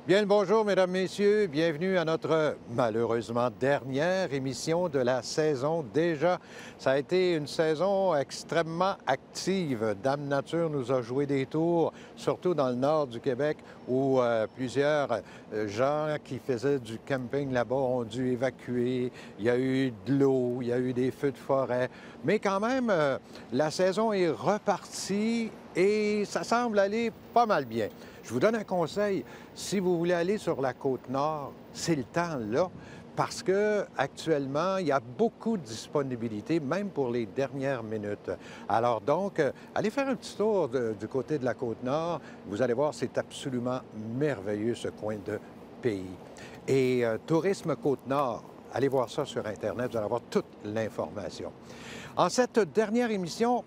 Bien le bonjour, mesdames, messieurs. Bienvenue à notre, malheureusement, dernière émission de la saison déjà. Ça a été une saison extrêmement active. Dame Nature nous a joué des tours, surtout dans le nord du Québec, où plusieurs gens qui faisaient du camping là-bas ont dû évacuer. Il y a eu de l'eau, il y a eu des feux de forêt. Mais quand même, la saison est repartie et ça semble aller pas mal bien. Je vous donne un conseil. Si vous voulez aller sur la côte nord, c'est le temps là, parce que actuellement, il y a beaucoup de disponibilité, même pour les dernières minutes. Alors donc, allez faire un petit tour du côté de la côte nord. Vous allez voir, c'est absolument merveilleux ce coin de pays. Et Tourisme Côte-Nord, allez voir ça sur Internet, vous allez avoir toute l'information. En cette dernière émission,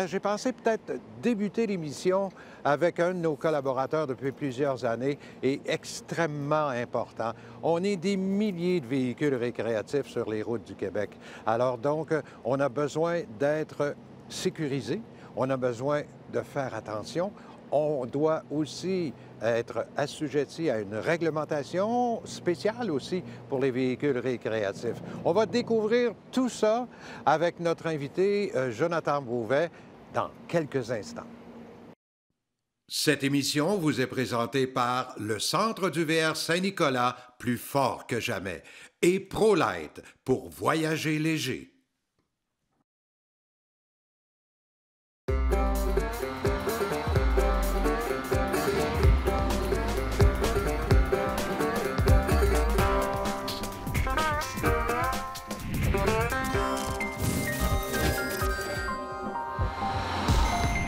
j'ai pensé peut-être débuter l'émission avec un de nos collaborateurs depuis plusieurs années et extrêmement important. On est des milliers de véhicules récréatifs sur les routes du Québec. Alors donc, on a besoin d'être sécurisé, on a besoin de faire attention. On doit aussi être assujetti à une réglementation spéciale aussi pour les véhicules récréatifs. On va découvrir tout ça avec notre invité Jonathan Beauvais dans quelques instants. Cette émission vous est présentée par le Centre du VR Saint-Nicolas, plus fort que jamais, et ProLite pour voyager léger.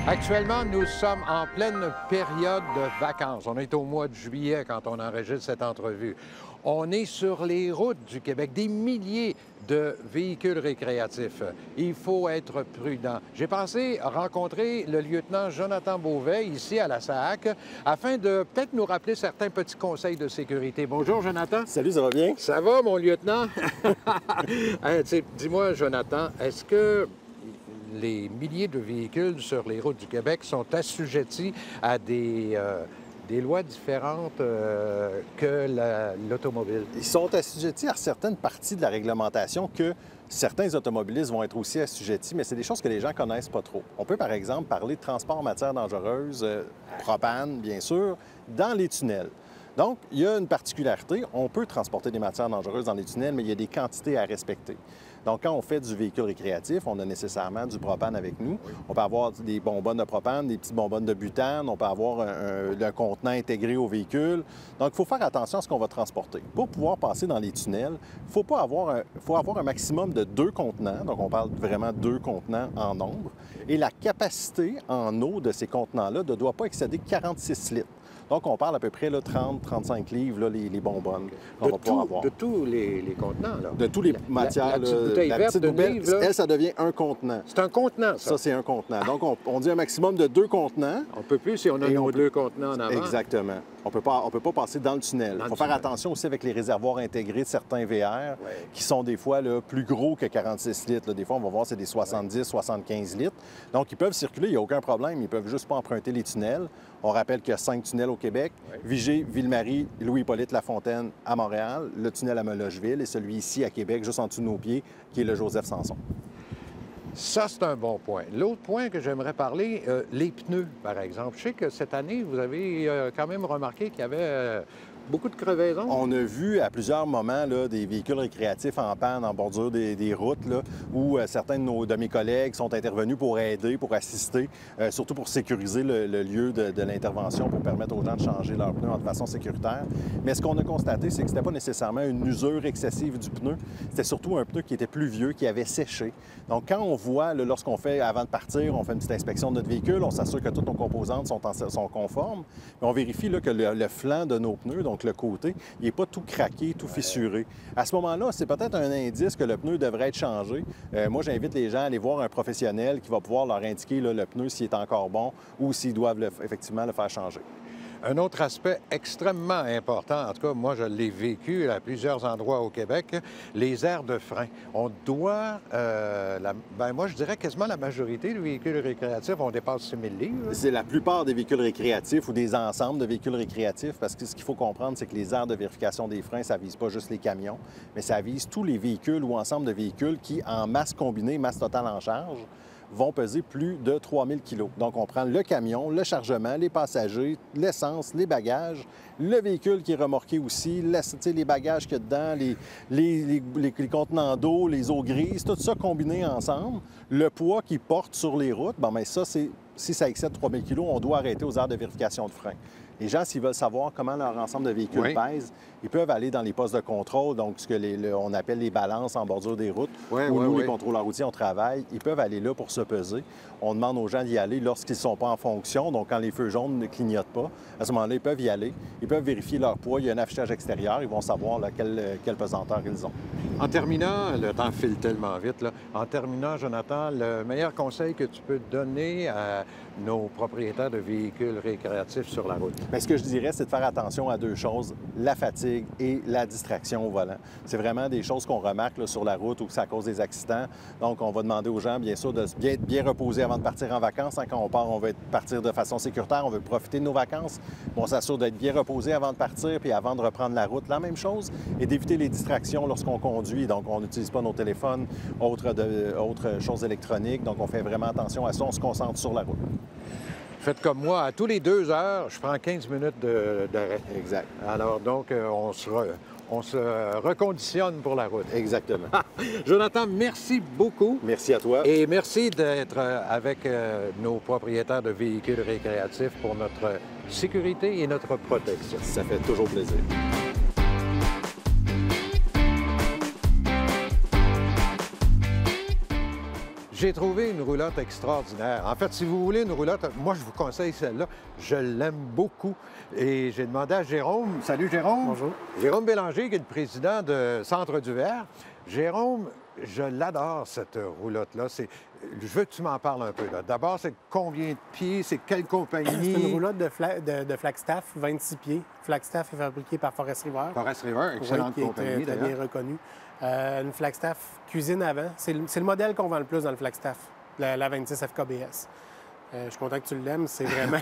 Actuellement, nous sommes en pleine période de vacances. On est au mois de juillet quand on enregistre cette entrevue. On est sur les routes du Québec, des milliers de véhicules récréatifs. Il faut être prudent. J'ai pensé rencontrer le lieutenant Jonathan Beauvais ici à la SAAC afin de peut-être nous rappeler certains petits conseils de sécurité. Bonjour, Jonathan. Salut, ça va bien? Ça va, mon lieutenant? Dis-moi, Jonathan, est-ce que les milliers de véhicules sur les routes du Québec sont assujettis à des lois différentes que l'automobile? Ils sont assujettis à certaines parties de la réglementation que certains automobilistes vont être aussi assujettis, mais c'est des choses que les gens connaissent pas trop. On peut, par exemple, parler de transport en matière dangereuse, propane, bien sûr, dans les tunnels. Donc, il y a une particularité. On peut transporter des matières dangereuses dans les tunnels, mais il y a des quantités à respecter. Donc, quand on fait du véhicule récréatif, on a nécessairement du propane avec nous. Oui. On peut avoir des bonbonnes de propane, des petites bonbonnes de butane. On peut avoir un contenant intégré au véhicule. Donc, il faut faire attention à ce qu'on va transporter. Pour pouvoir passer dans les tunnels, il faut avoir un maximum de 2 contenants. Donc, on parle vraiment 2 contenants en nombre. Et la capacité en eau de ces contenants-là ne doit pas excéder 46 litres. Donc, on parle à peu près 30-35 livres, là, les bonbonnes qu'on va pouvoir avoir. De tous les contenants, là? De tous les matières. La petite bouteille la verte petite de poubelle, livre, là? elle, ça devient un contenant. C'est un contenant, ça? Ça, c'est un contenant. Donc, on dit un maximum de 2 contenants. On peut plus si on a nos 2 contenants en avant. Exactement. On peut pas passer dans le tunnel. Il faut faire attention aussi avec les réservoirs intégrés de certains VR qui sont des fois là, plus gros que 46 litres. Là, des fois, on va voir c'est des 70-75 litres. Donc, ils peuvent circuler, il n'y a aucun problème. Ils ne peuvent juste pas emprunter les tunnels. On rappelle qu'il y a 5 tunnels au Québec. Vigée, Ville-Marie, Louis-Hippolyte Lafontaine à Montréal, le tunnel à Melocheville et celui ici à Québec, juste en dessous de nos pieds, qui est le Joseph-Sanson. Ça, c'est un bon point. L'autre point que j'aimerais parler, les pneus, par exemple. Je sais que cette année, vous avez quand même remarqué qu'il y avait beaucoup de crevaisons. On a vu à plusieurs moments là, des véhicules récréatifs en panne en bordure des routes là, où certains de mes collègues sont intervenus pour aider, pour assister, surtout pour sécuriser le lieu de l'intervention pour permettre aux gens de changer leurs pneus de façon sécuritaire. Mais ce qu'on a constaté, c'est que ce n'était pas nécessairement une usure excessive du pneu. C'était surtout un pneu qui était plus vieux, qui avait séché. Donc, quand on voit, lorsqu'on fait, avant de partir, on fait une petite inspection de notre véhicule, on s'assure que toutes nos composantes sont conformes, mais on vérifie là, que le flanc de nos pneus, donc le côté, il n'est pas tout craqué, tout fissuré. À ce moment-là, c'est peut-être un indice que le pneu devrait être changé. Moi, j'invite les gens à aller voir un professionnel qui va pouvoir leur indiquer là, le pneu s'il est encore bon ou s'ils doivent effectivement le faire changer. Un autre aspect extrêmement important, en tout cas, moi, je l'ai vécu à plusieurs endroits au Québec, les aires de frein. On doit, moi, je dirais quasiment la majorité des véhicules récréatifs, on dépasse 6 000 livres. C'est la plupart des véhicules récréatifs ou des ensembles de véhicules récréatifs, parce que ce qu'il faut comprendre, c'est que les aires de vérification des freins, ça ne vise pas juste les camions, mais ça vise tous les véhicules ou ensemble de véhicules qui, en masse combinée, masse totale en charge, vont peser plus de 3000 kg. Donc, on prend le camion, le chargement, les passagers, l'essence, les bagages, le véhicule qui est remorqué aussi, les bagages qu'il y a dedans, les contenants d'eau, les eaux grises, tout ça combiné ensemble. Le poids qu'ils portent sur les routes, ça, si ça excède 3000 kg, on doit arrêter aux aires de vérification de frein. Les gens, s'ils veulent savoir comment leur ensemble de véhicules pèse, ils peuvent aller dans les postes de contrôle, donc ce que on appelle les balances en bordure des routes, où nous, les contrôleurs routiers, on travaille. Ils peuvent aller là pour se peser. On demande aux gens d'y aller lorsqu'ils ne sont pas en fonction, donc quand les feux jaunes ne clignotent pas. À ce moment-là, ils peuvent y aller. Ils peuvent vérifier leur poids. Il y a un affichage extérieur. Ils vont savoir quelle pesanteur ils ont. En terminant, le temps file tellement vite, là. En terminant, Jonathan, le meilleur conseil que tu peux donner à nos propriétaires de véhicules récréatifs sur la route? Bien, ce que je dirais, c'est de faire attention à deux choses, la fatigue et la distraction au volant. C'est vraiment des choses qu'on remarque là, sur la route ou que ça cause des accidents. Donc, on va demander aux gens, bien sûr, de bien reposer avant de partir en vacances. Quand on part, on veut partir de façon sécuritaire, on veut profiter de nos vacances. On s'assure d'être bien reposé avant de partir puis avant de reprendre la route. La même chose, et d'éviter les distractions lorsqu'on conduit. Donc, on n'utilise pas nos téléphones, autres choses électroniques. Donc, on fait vraiment attention à ça. On se concentre sur la route. Faites comme moi, à tous les 2 heures, je prends 15 minutes d'arrêt. Exact. Alors donc, on se reconditionne pour la route. Exactement. Jonathan, merci beaucoup. Merci à toi. Et merci d'être avec nos propriétaires de véhicules récréatifs pour notre sécurité et notre protection. Ça fait toujours plaisir. J'ai trouvé une roulotte extraordinaire. En fait, si vous voulez une roulotte, moi, je vous conseille celle-là. Je l'aime beaucoup. Et j'ai demandé à Jérôme. Salut, Jérôme. Bonjour. Jérôme Bélanger, qui est le président de Centre du Verre. Jérôme, je l'adore, cette roulotte-là. Je veux que tu m'en parles un peu. D'abord, c'est combien de pieds? C'est quelle compagnie? C'est une roulotte de Flagstaff, 26 pieds. Flagstaff est fabriquée par Forest River. Forest River, excellente compagnie, qui est très bien reconnue. Une Flagstaff cuisine avant. C'est le modèle qu'on vend le plus dans le Flagstaff, la 26 FKBS. Je suis content que tu l'aimes, c'est vraiment...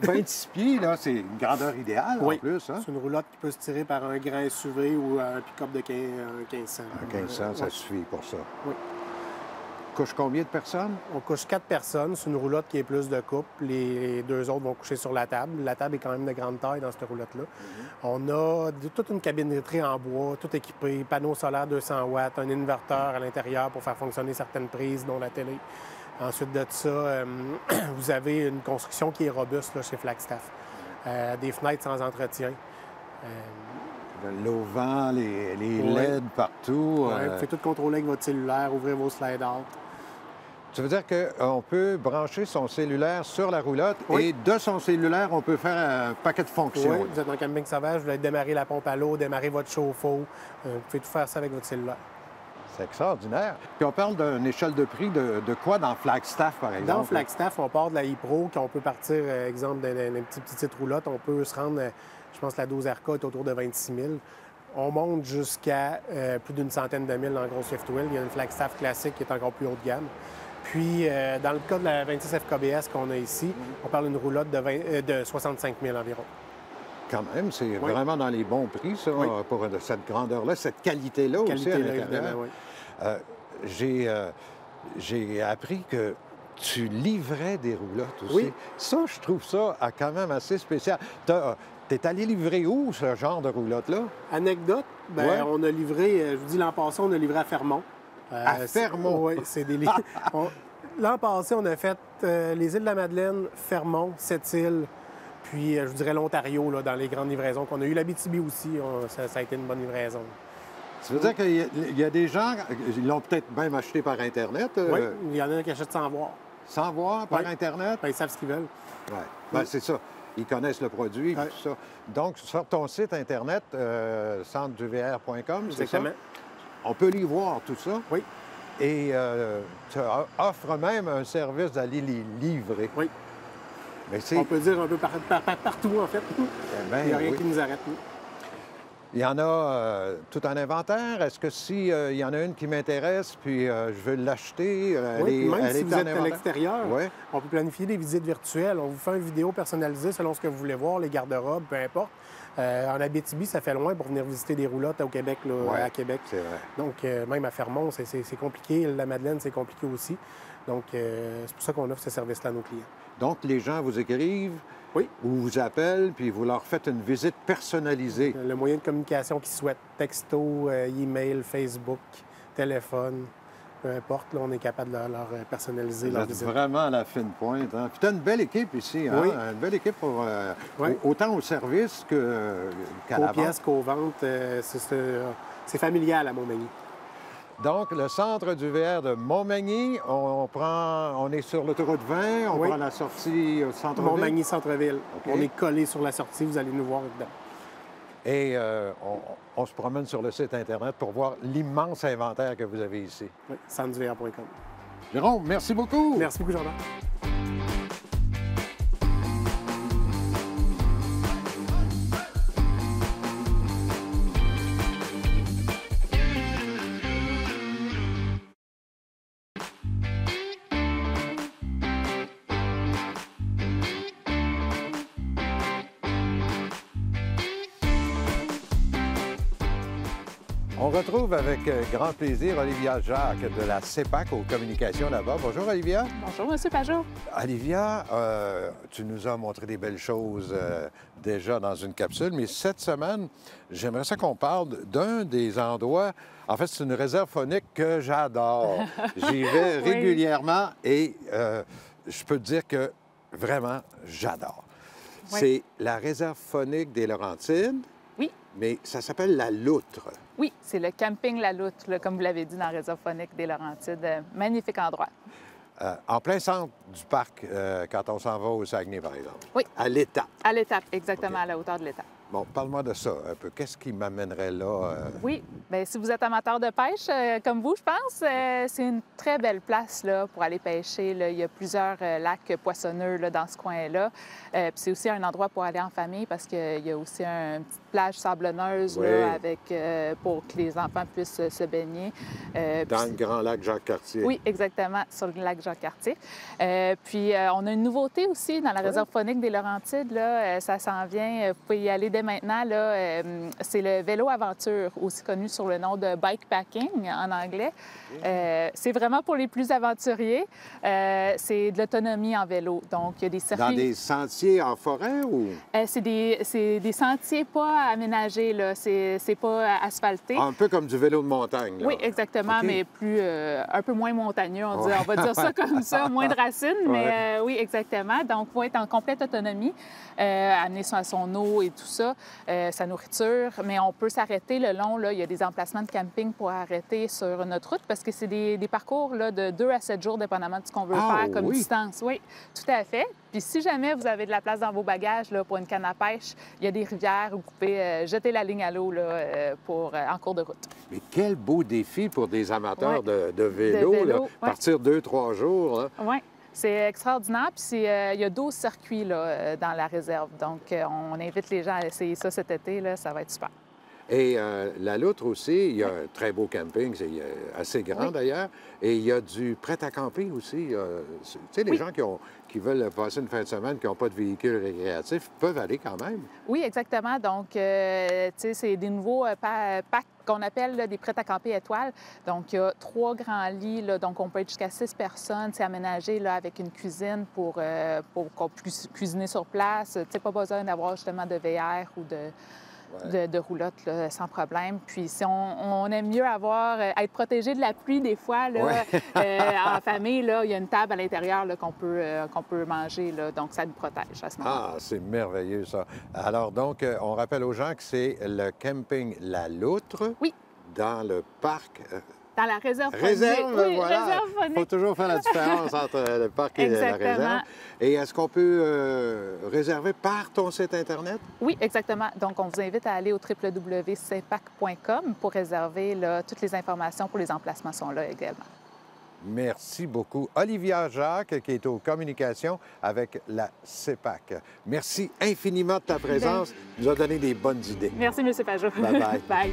26 pieds, là, c'est une grandeur idéale, en plus. Hein? C'est une roulotte qui peut se tirer par un grand SUV ou un pick-up de 1500. Un 1500, ça suffit pour ça. Oui. Couche combien de personnes? On couche 4 personnes. C'est une roulotte qui est plus de couple. Les 2 autres vont coucher sur la table. La table est quand même de grande taille dans cette roulotte-là. On a toute une cabinetterie en bois, tout équipé, panneau solaire 200 watts, un inverteur à l'intérieur pour faire fonctionner certaines prises, dont la télé. Ensuite de ça, vous avez une construction qui est robuste là, chez Flagstaff. Des fenêtres sans entretien. L'auvent, les LED partout. Oui, vous pouvez tout contrôler avec votre cellulaire, ouvrir vos slide-out. Ça veut dire qu'on peut brancher son cellulaire sur la roulotte et de son cellulaire, on peut faire un paquet de fonctions. Oui, vous êtes en camping sauvage, vous voulez démarrer la pompe à l'eau, démarrer votre chauffe-eau. Vous pouvez tout faire ça avec votre cellulaire. C'est extraordinaire. Puis on parle d'une échelle de prix de quoi dans Flagstaff, par exemple? Dans Flagstaff, on part de la e-Pro, qu'on peut partir, exemple, d'une petite roulotte. On peut se rendre, je pense que la 12 RK est autour de 26 000. On monte jusqu'à plus d'une centaine de mille en gros Swift Wheel. Il y a une Flagstaff classique qui est encore plus haut de gamme. Puis, dans le cas de la 26 FKBS qu'on a ici, on parle d'une roulotte de 65 000 environ. Quand même, c'est vraiment dans les bons prix, ça, pour cette grandeur-là, cette qualité-là aussi à l'intérieur. J'ai appris que tu livrais des roulottes aussi. Oui. Ça, je trouve ça quand même assez spécial. T'es allé livrer où, ce genre de roulotte-là? Anecdote, on a livré, je vous dis, l'an passé, on a livré à Fermont. À Fermont? Oui, c'est des livres. L'an passé, on a fait les îles de la Madeleine, Fermont, Sept-Îles, puis je vous dirais l'Ontario, là, dans les grandes livraisons qu'on a eues. L'Abitibi aussi, ça a été une bonne livraison. Ça veut dire qu'il y a des gens, ils l'ont peut-être même acheté par Internet? Oui, il y en a qui achètent sans voir. Sans voir, par Internet? Bien, ils savent ce qu'ils veulent. Oui, bien, c'est ça. Ils connaissent le produit et tout ça. Donc, sur ton site Internet, centreduvr.com, c'est ça? On peut y voir tout ça? Oui. Et tu offres même un service d'aller les livrer. Oui. Mais c'est... On peut dire un peu partout, en fait. Ben, Il n'y a rien oui. qui nous arrête. Nous. Il y en a tout en inventaire. Est-ce que si il y en a une qui m'intéresse, puis je veux l'acheter, Oui, même elle si est vous en êtes à inventaire? l'extérieur, Oui. on peut planifier des visites virtuelles. On vous fait une vidéo personnalisée selon ce que vous voulez voir, les garde-robes, peu importe. En Abitibi, ça fait loin pour venir visiter des roulottes au Québec, là, Ouais, à Québec. c'est vrai. Donc, même à Fermont, c'est compliqué. La Madeleine, c'est compliqué aussi. Donc, c'est pour ça qu'on offre ce service-là à nos clients. Donc, les gens vous écrivent Oui. ou vous appellent, puis vous leur faites une visite personnalisée. Le moyen de communication qu'ils souhaitent, texto, email, Facebook, téléphone, peu importe, là, on est capable de leur personnaliser Vous leur êtes visite. vraiment à la fine pointe. Hein? Puis tu as une belle équipe ici. Hein? Oui. Une belle équipe pour, Oui. autant au service qu'à la Aux vente. pièces, qu'aux ventes, c'est familial à Montmagny. Donc, le centre du VR de Montmagny, on est sur l'autoroute 20, on Oui. prend la sortie au centre-ville. Montmagny Centre-Ville. OK. On est collé sur la sortie, vous allez nous voir dedans. Et on se promène sur le site Internet pour voir l'immense inventaire que vous avez ici. Oui, centreduvr.com. Jérôme, merci beaucoup. Merci beaucoup, Jordan. On retrouve avec grand plaisir Olivia Jacques de la CEPAC aux communications là-bas. Bonjour, Olivia. Bonjour, M. Pajot. Olivia, tu nous as montré des belles choses déjà dans une capsule, mais cette semaine, j'aimerais ça qu'on parle d'un des endroits. En fait, c'est une réserve faunique que j'adore. J'y vais Oui. régulièrement et je peux te dire que vraiment, j'adore. Oui. C'est la réserve faunique des Laurentides, Oui, mais ça s'appelle la Loutre. oui, c'est le camping La Loutre, là, comme vous l'avez dit, dans la réserve faunique des Laurentides. Magnifique endroit. En plein centre du parc, quand on s'en va au Saguenay, par exemple. Oui. À l'étape. À l'étape, exactement, OK. à la hauteur de l'étape. Bon, parle-moi de ça un peu. Qu'est-ce qui m'amènerait là? Oui, bien, si vous êtes amateur de pêche, comme vous, je pense, c'est une très belle place là, pour aller pêcher. Là. Il y a plusieurs lacs poissonneux là, dans ce coin-là. Puis c'est aussi un endroit pour aller en famille parce qu'il y a aussi une petite plage sablonneuse Oui. là, avec, pour que les enfants puissent se baigner. Dans Puis le grand lac Jacques-Cartier. Oui, exactement, sur le lac Jacques-Cartier. Puis, on a une nouveauté aussi dans la réserve faunique des Laurentides. Là, ça s'en vient. Vous pouvez y aller dès maintenant. Là, c'est le vélo aventure, aussi connu sur le nom de bikepacking en anglais. C'est vraiment pour les plus aventuriers. C'est de l'autonomie en vélo. Donc, il y a des circuits. Dans des sentiers en forêt ou? C'est des sentiers pas aménagés, là. C'est pas asphalté. Un peu comme du vélo de montagne, là. Oui, exactement, OK. mais plus, un peu moins montagneux, on Ouais. va dire ça comme ça, moins de racines, mais Ouais. oui, exactement. Donc, il faut être en complète autonomie, amener son eau et tout ça, sa nourriture, mais on peut s'arrêter le long, là, il y a des emplacements de camping pour arrêter sur notre route parce que c'est des parcours là, de 2 à 7 jours, dépendamment de ce qu'on veut Ah, faire comme oui? distance. Oui, tout à fait. Puis si jamais vous avez de la place dans vos bagages là, pour une canne à pêche, il y a des rivières où vous pouvez jeter la ligne à l'eau là, en cours de route. Mais quel beau défi pour des amateurs Ouais. de vélo, De vélo, là. ouais. Partir 2-3 jours, là. Oui, c'est extraordinaire. Puis il y a 12 circuits là, dans la réserve. Donc, on invite les gens à essayer ça cet été. Là, ça va être super. Et la Loutre aussi, il y a un très beau camping, c'est assez grand Oui. d'ailleurs. Et il y a du prêt-à-camper aussi. Tu sais, les Oui. gens qui veulent passer une fin de semaine, qui n'ont pas de véhicule récréatif, peuvent aller quand même. Oui, exactement. Donc, tu sais, c'est des nouveaux packs qu'on appelle là, des prêts-à-camper étoiles. Donc, il y a 3 grands lits. Là, donc, on peut être jusqu'à 6 personnes. C'est aménagé là, avec une cuisine pour qu'on puisse cuisiner sur place. Tu sais, pas besoin d'avoir justement de VR ou de roulotte là, sans problème. Puis si on aime mieux être protégé de la pluie des fois, là, en famille, là, il y a une table à l'intérieur là, qu'on peut manger. Là, donc, ça nous protège à ce moment-là. Ah, c'est merveilleux, ça. Alors, donc, on rappelle aux gens que c'est le camping La Loutre. Oui. Dans le parc. Dans la réserve faunique. Réserve, Oui, voilà. réserve Il faut faunique. toujours faire la différence entre le parc et la Exactement. réserve. Et est-ce qu'on peut réserver par ton site Internet? Oui, exactement. Donc, on vous invite à aller au www.cepac.com pour réserver. Là, toutes les informations pour les emplacements sont là également. Merci beaucoup. Olivia Jacques, qui est aux communications avec la CEPAC. Merci infiniment de ta présence. Tu nous as donné des bonnes idées. Merci, M. Pajot. Bye-bye. Bye.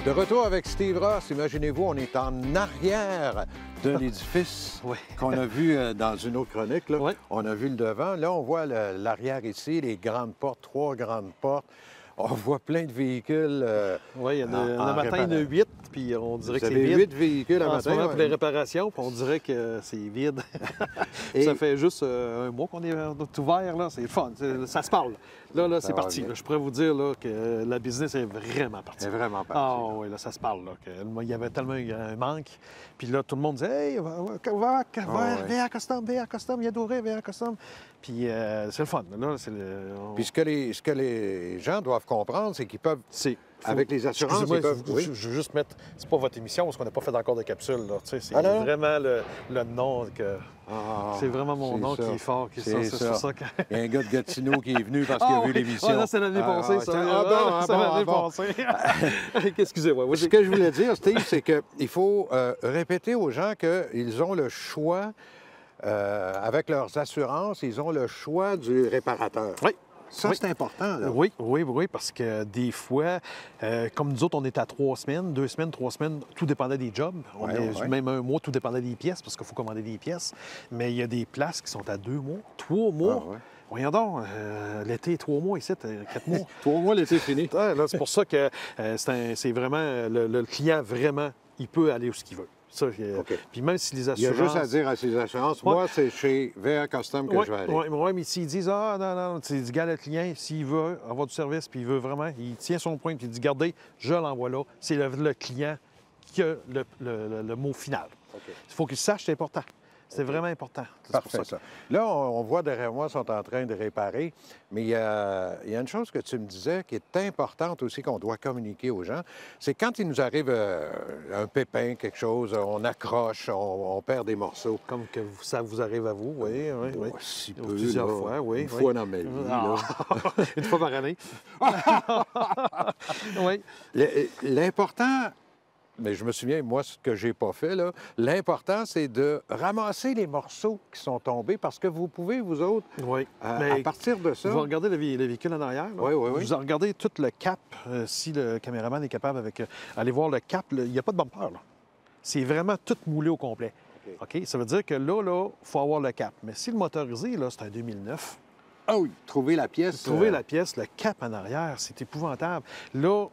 De retour avec Steve Ross, imaginez-vous, on est en arrière d'un édifice qu'on a vu dans une autre chronique. Là. Oui. On a vu le devant. Là, on voit l'arrière ici, les grandes portes, 3 grandes portes. On voit plein de véhicules. Oui, le matin, il y en a 8, puis on dirait que c'est Vous avez vide. 8 véhicules à En matin. ce moment, pour les réparations, puis on dirait que c'est vide. Et- Ça fait juste un mois qu'on est ouvert, là. C'est fun. Ça se parle. Là, c'est va parti. bien. Là. Je pourrais vous dire là, que la business est vraiment partie. C'est vraiment parti. Ah oui, là, ça se parle. Là, il y avait tellement un manque. Puis là, tout le monde disait « Hey, va à Custom, viens d'ouvrir, viens à Custom. » Puis c'est le fun. Là, c'est Puis ce que les gens doivent comprendre, c'est qu'ils peuvent, avec les assurances, Excusez-moi, ils peuvent... Oui. je veux juste mettre... C'est pas votre émission, parce qu'on n'a pas fait encore de capsule. Là. Tu sais, c'est Ah, non? vraiment le nom que... Ah, c'est vraiment mon c'est nom ça. qui est fort. C'est pour ça que... Il y a un gars de Gatineau qui est venu parce qu'il a vu l'émission. Ah, là, c'est l'année passée, ça. C'est l'année passée. Excusez-moi. Oui, Ce que je voulais dire, Steve, c'est qu'il faut répéter aux gens qu'ils ont le choix, avec leurs assurances, ils ont le choix du réparateur. Oui. Ça, Oui. c'est important. Là. Oui, parce que des fois, comme nous autres, on était à 3 semaines, 2 semaines, 3 semaines, tout dépendait des jobs. Même un mois, tout dépendait des pièces, parce qu'il faut commander des pièces. Mais il y a des places qui sont à 2 mois, 3 mois. Ah, ouais. Voyons donc, l'été, 3 mois ici, 4 mois. 3 mois, l'été fini. Là, c'est pour ça que c'est vraiment, le client, vraiment, il peut aller où ce qu'il veut. Ça, Puis même si les Il y a assurances... juste à dire à ses assurances, moi, c'est chez VR Custom que je vais aller. Oui, mais s'ils disent, non, tu dis, gars, le client, s'il veut avoir du service, puis il veut vraiment, il tient son point, puis il dit, regardez, je l'envoie là. C'est le client qui a le mot final. Il faut qu'il sache, c'est important. C'est vraiment important. C'est Parfait, pour ça. ça. Là, on voit derrière moi, ils sont en train de réparer, mais il y a une chose que tu me disais qui est importante aussi qu'on doit communiquer aux gens, c'est quand il nous arrive un pépin, quelque chose, on accroche, on perd des morceaux. Comme que ça vous arrive à vous, oui. Si peu, Plusieurs là, fois, oui. Une fois dans ma vie, là. Une fois par année. Oui. L'important, mais je me souviens, moi, ce que j'ai pas fait, là, l'important, c'est de ramasser les morceaux qui sont tombés parce que vous pouvez, vous autres, Oui. à Mais partir de ça... vous regardez le véhicule en arrière. Là. Oui. Vous regardez tout le cap. Si le caméraman est capable aller voir le cap, il n'y a pas de bumper. Là. C'est vraiment tout moulé au complet. OK? Ça veut dire que là, il faut avoir le cap. Mais si le motorisé, là, c'est un 2009, Ah oui, trouver la pièce... trouver la pièce, le cap en arrière, c'est épouvantable. Là,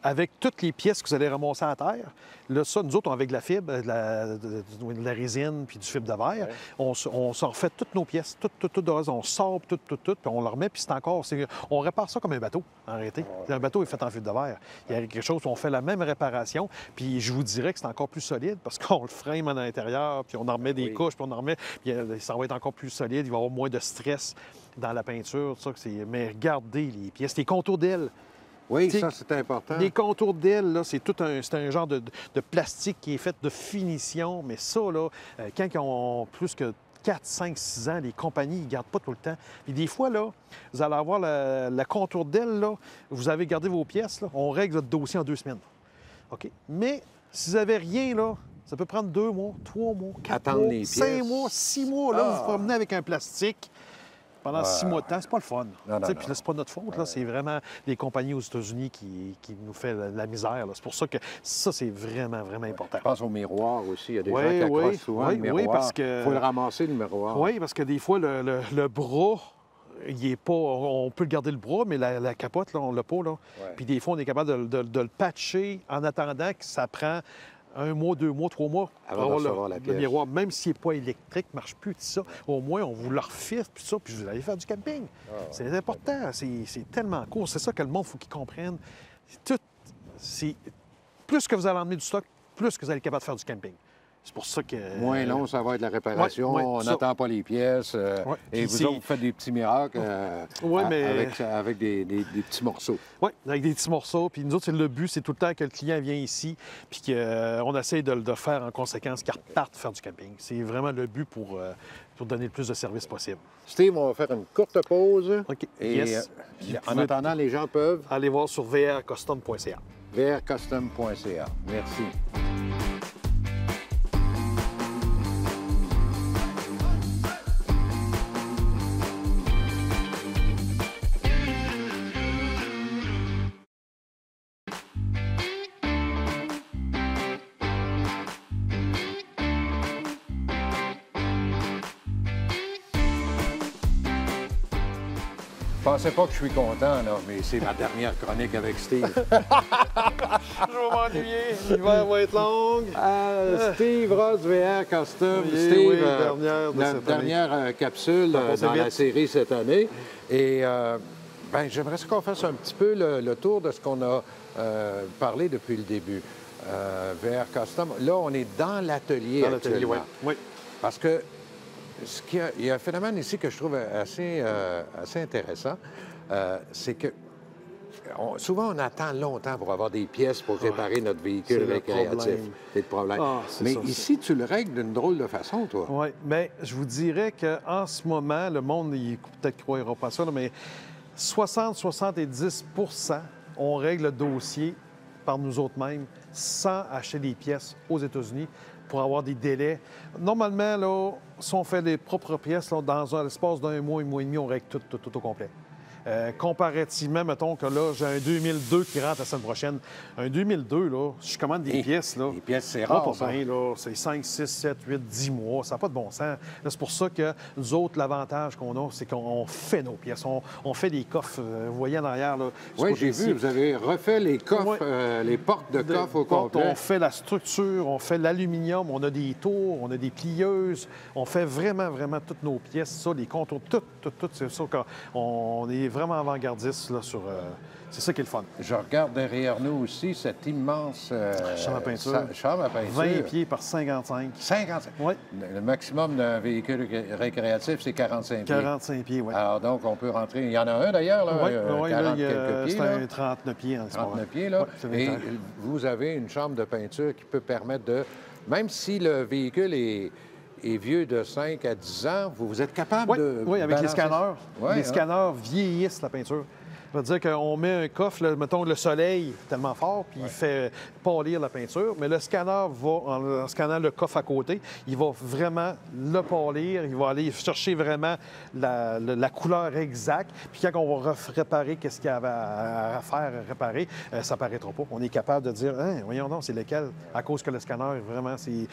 avec toutes les pièces que vous allez ramasser à terre, là, ça, nous autres, avec de la fibre, de la résine puis du fibre de verre, on s'en refait toutes nos pièces, tout de reste, on sort tout, puis on le remet, puis c'est encore... on répare ça comme un bateau, en réalité. Un bateau est fait en fibre de verre. Il y a quelque chose où on fait la même réparation, puis je vous dirais que c'est encore plus solide parce qu'on le frame à l'intérieur, puis on en remet des couches, puis on en remet... Puis ça va être encore plus solide, il va y avoir moins de stress dans la peinture, tout ça. Mais regardez les pièces, les contours d'ailes. Oui, T'sais, ça, c'est important. Les contours d'ailes, là, c'est un genre de plastique qui est fait de finition. Mais ça, là, quand ils ont plus que 4, 5, 6 ans, les compagnies, ils ne gardent pas tout le temps. Puis des fois, là, vous allez avoir le contour d'aile, là, vous avez gardé vos pièces, là, on règle votre dossier en 2 semaines. OK? Mais si vous n'avez rien, là, ça peut prendre 2 mois, 3 mois, 4 Attendre mois, les 5 pièces. mois, 6 mois. Là, vous vous promenez avec un plastique. Pendant 6 mois de temps, c'est pas le fun. Non. Puis là, c'est pas notre faute. Là. C'est vraiment les compagnies aux États-Unis qui nous fait la misère. Là. C'est pour ça que ça, c'est vraiment, vraiment important. Je pense au miroir aussi. Il y a des gens Oui, qui accrochent oui, souvent oui, le miroir. oui, parce que- Il faut le ramasser, le miroir. Oui, parce que des fois, le bras, il est pas... On peut le garder le bras, mais la capote, là, on l'a pas. Là. Ouais. Puis des fois, on est capable de le patcher en attendant que ça prend 1 mois, 2 mois, 3 mois Avant pour de avoir recevoir la le pièce. miroir. Même s'il n'est pas électrique, ne marche plus, tout ça. Au moins, on vous le refait, puis ça, puis vous allez faire du camping. C'est important. C'est tellement court. C'est ça que le monde, il faut qu'il comprenne. Plus que vous allez emmener du stock, plus que vous allez être capable de faire du camping. C'est pour ça que... Moins long, ça va être la réparation. Ouais, on ça. n'attend pas les pièces. Ouais. Et Puis vous c'est- autres, vous faites des petits miracles mais- avec des petits morceaux. Oui, avec des petits morceaux. Puis nous autres, le but, c'est tout le temps que le client vient ici, puis qu'on essaye de le faire en conséquence, qu'il reparte faire du camping. C'est vraiment le but pour donner le plus de services possible. Steve, on va faire une courte pause. OK. Et Yes. en attendant, les gens peuvent... Allez voir sur vrcustom.ca. vrcustom.ca. Merci. Je pensais pas que je suis content, là, mais c'est ma dernière chronique avec Steve. Je vais m'ennuyer. L'hiver va être long. Steve Ross, VR Custom. Oui, Steve, oui, dernière de la cette dernière capsule Ça passe dans la vite. série cette année. Et ben, j'aimerais qu'on fasse un petit peu le tour de ce qu'on a parlé depuis le début. VR Custom. Là, on est dans l'atelier actuellement. Oui. Parce que il y a un phénomène ici que je trouve assez intéressant, c'est que souvent on attend longtemps pour avoir des pièces pour réparer notre véhicule C'est le récréatif. problème. C'est le problème. Ah, c'est Mais ça, ici, tu le règles d'une drôle de façon, toi. Oui, bien, je vous dirais qu'en ce moment, le monde, il peut-être croira pas ça, là, mais 60-70 on règle le dossier par nous autres mêmes sans acheter des pièces aux États-Unis pour avoir des délais. Normalement, là, si on fait les propres pièces, là, dans l'espace d'un mois et demi, on règle tout au complet. Comparativement, mettons que là, j'ai un 2002 qui rentre la semaine prochaine. Un 2002, là, si je commande des pièces, là... Les pièces, c'est Pas rare, ça. bien, là. C'est 5, 6, 7, 8, 10 mois. Ça n'a pas de bon sens. Là, c'est pour ça que nous autres, l'avantage qu'on a, c'est qu'on fait nos pièces. On fait des coffres. Vous voyez en arrière, là. Oui, j'ai vu, vous avez refait les coffres, les portes de coffres au complet. On fait la structure, on fait l'aluminium, on a des tours, on a des plieuses. On fait vraiment toutes nos pièces, ça, les contours, tout. C'est ça qu'on est vraiment avant-gardiste là, sur... c'est ça qui est le fun. Je regarde derrière nous aussi cette immense chambre à peinture. Chambre à peinture. 20 pieds par 55. 55. Oui. Le maximum d'un véhicule récréatif, c'est 45 pieds. 45 pieds, oui. Alors, donc, on peut rentrer... Il y en a un, d'ailleurs, là, Oui, 40 quelques pieds. c'est là. un 39 pieds. En 39 pieds, là. Ouais, Et vous avez une chambre de peinture qui peut permettre de... Même si le véhicule est vieux de 5 à 10 ans, vous êtes capable de... Oui, avec les balancer- scanners. Ouais, Les hein? scanners vieillissent la peinture. Ça veut dire qu'on met un coffre, là, mettons le soleil tellement fort, puis il fait pâlir la peinture, mais le scanner va, en scannant le coffre à côté, il va vraiment le pâlir, il va aller chercher vraiment la couleur exacte, puis quand on va réparer qu'est-ce qu'il y avait à faire, réparer, ça ne paraîtra pas. On est capable de dire, hein, voyons donc, c'est lequel, à cause que le scanner, vraiment, c'est...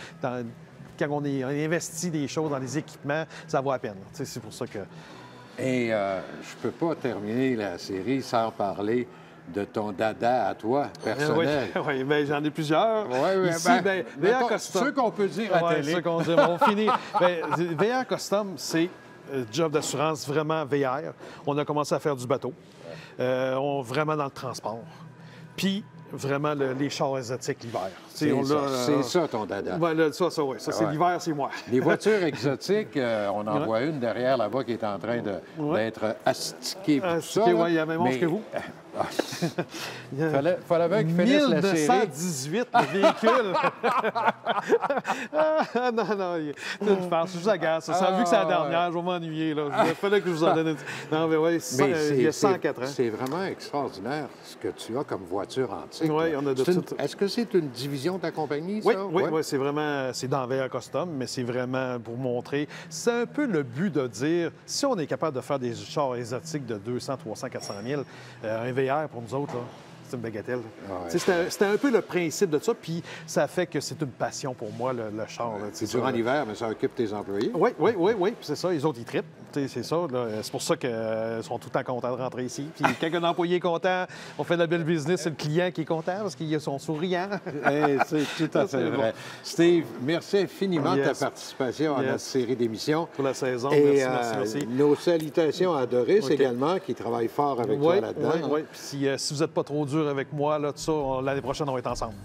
Quand on investit des choses dans les équipements, ça vaut la peine. C'est pour ça que... Et je peux pas terminer la série sans parler de ton dada à toi, personnel. Oui, bien, j'en ai plusieurs. Oui, Ici, bien, mettons, VR Custom. ceux qu'on peut dire à Ouais, télé. ceux qu'on dit, on finit. Bien, VR Custom, c'est job d'assurance vraiment VR. On a commencé à faire du bateau. Vraiment dans le transport. Puis, vraiment, les chars exotiques l'hiver. C'est ça, ton dada. Ouais, là, ça, oui. Ça, c'est Ouais. l'hiver, c'est moi. Les voitures exotiques, on en voit une derrière là-bas qui est en train d'être astiquée. puis tout ça, là. Oui, il y a même âge que vous. Fallait bien qu'il finisse la série. 1918, le véhicule. Non, c'est une farce. Je vous agace. Ça a vu que c'est la dernière, je vais m'ennuyer. Là. Il fallait que je vous en donne une... Non, mais oui, il y a 104 ans. C'est vraiment extraordinaire ce que tu as comme voiture antique. Oui, là. on a de C'est tout. Est-ce que c'est une division de ta compagnie, Oui, ça? oui, Ouais. oui, c'est vraiment, c'est dans VR Custom, mais c'est vraiment pour montrer. C'est un peu le but de dire, si on est capable de faire des chars exotiques de 200, 300, 400 000, un VR pour nous autres, là, c'est une bagatelle. Ah ouais. C'était un peu le principe de ça, puis ça fait que c'est une passion pour moi, le char. Là, C'est ça, durant là. l'hiver, mais ça occupe tes employés. Oui, puis c'est ça, les autres, ils trippent. C'est ça, là. C'est pour ça qu'ils sont tout le temps contents de rentrer ici. Puis quand un employé est content, on fait de la belle business, c'est le client qui est content parce qu'ils sont souriants. C'est tout à fait C'est vrai. bon. Steve, merci infiniment de Yes. ta participation à Yes. notre série d'émissions. Pour la saison, Et merci. nos salutations à Doris OK. également, qui travaille fort avec toi là-dedans. Oui. Puis si vous n'êtes pas trop dur avec moi, là, tout ça, l'année prochaine, on va être ensemble.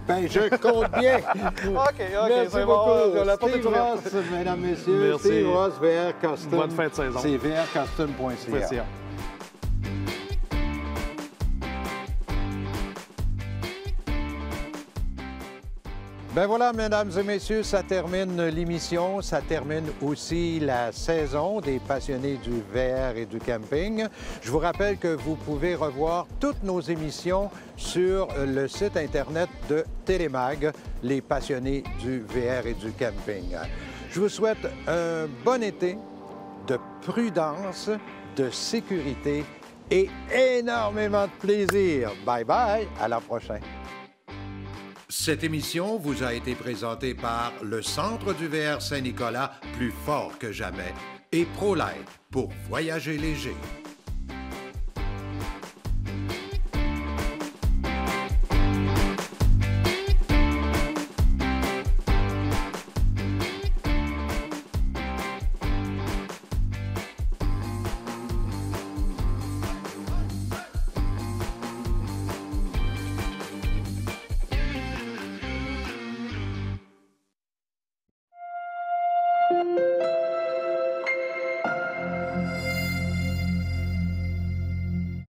Ben, je compte bien. OK, Merci c'est beaucoup. bon. La porte est Steve ouverte. Ross, mesdames, messieurs. Merci. Steve Ross, VR Custom. Bonne fin de saison. C'est vrcustom.ca. Merci. Ben voilà, mesdames et messieurs, ça termine l'émission. Ça termine aussi la saison des passionnés du VR et du camping. Je vous rappelle que vous pouvez revoir toutes nos émissions sur le site Internet de Télémag, les passionnés du VR et du camping. Je vous souhaite un bon été, de prudence, de sécurité et énormément de plaisir. Bye bye, à la prochaine. Cette émission vous a été présentée par le Centre du VR Saint-Nicolas, plus fort que jamais, et ProLight pour voyager léger.